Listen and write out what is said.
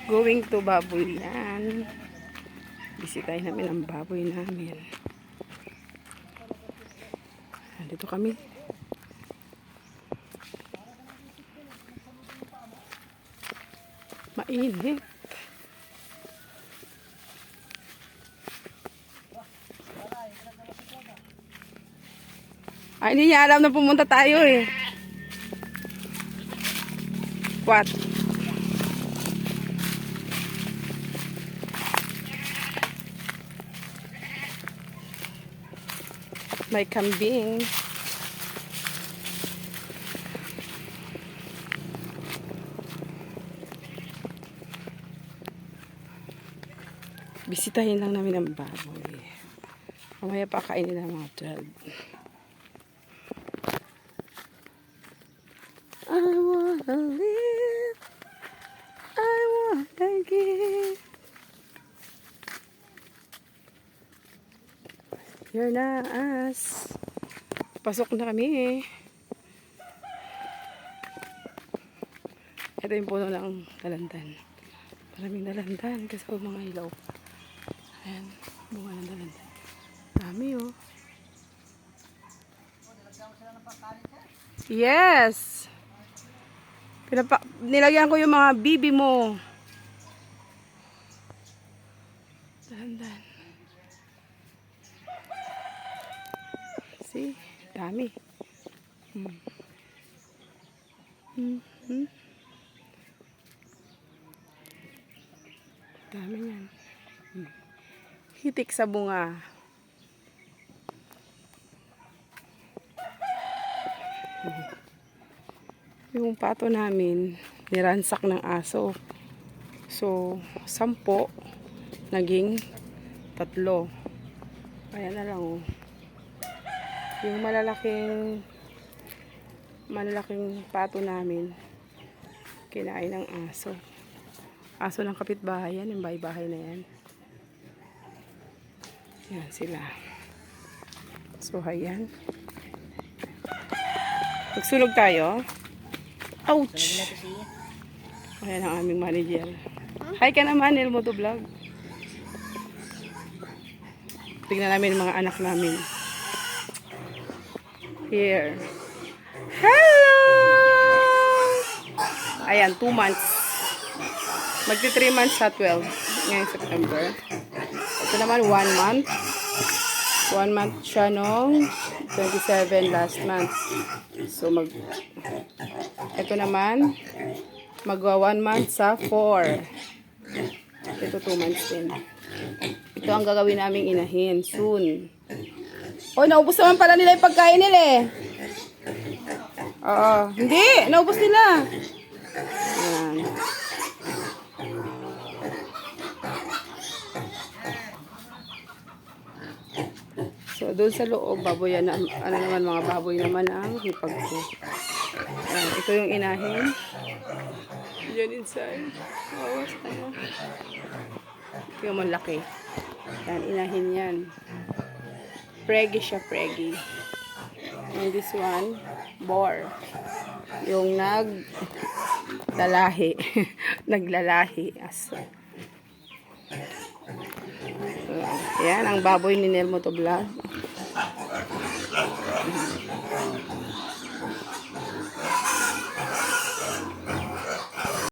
Going to baboy yan. Bisitahin namin ang baboy namin. Dito kami. Mainit. Ay, hindi niya alam na pumunta tayo eh. What? May kambing. Bisitahin lang namin ang baboy. Mamaya pa kainin ng mga dad. I wanna live. I wanna give. You're not us. Pasok na kami. Ito yung puno ng dalandan. Maraming dalandan kasi mga ilaw. Ayan, bunga ng dalandan. Dami oh. Yes! Nilagyan ko yung mga bibi mo. Dalandan. See? Dami. Dami yan. Hitik sa bunga. Yung pato namin, niransak ng aso. So, 10, naging 3. Kaya na lang oh. Yung malalaking pato namin, kinain ng aso. Aso ng kapitbahay yan, yung bahay-bahay na yan. Yan sila. So, ayan. Magsulog tayo. Ouch! Ayan ang aming manager. Hi ka naman, Elmo to Vlog. Tignan namin mga anak namin. Here. Hello! Ayan, 2 months. Magti 3 months sa 12. Ngayong September. Ito naman, 1 month. 1 month siya nung 27 last month. So, ito naman, magwa 1 month sa 4. Ito 2 months din. Ito ang gagawin naming inahin soon. Oh, naubos naman pala nila yung pagkain nila eh. Oo, hindi, naubos nila. Ayan. So, doon sa loob, baboy, ano naman, mga baboy naman ang hipag ko. Ayan, ito yung inahin. Diyan inside. Oh, sana. Ito yung malaki. Ayan, inahin yan. Preggy siya, preggy. And this one, boar. Yung naglalahi. Naglalahi. Aso. Yan ang baboy ni Elmo to Vlog.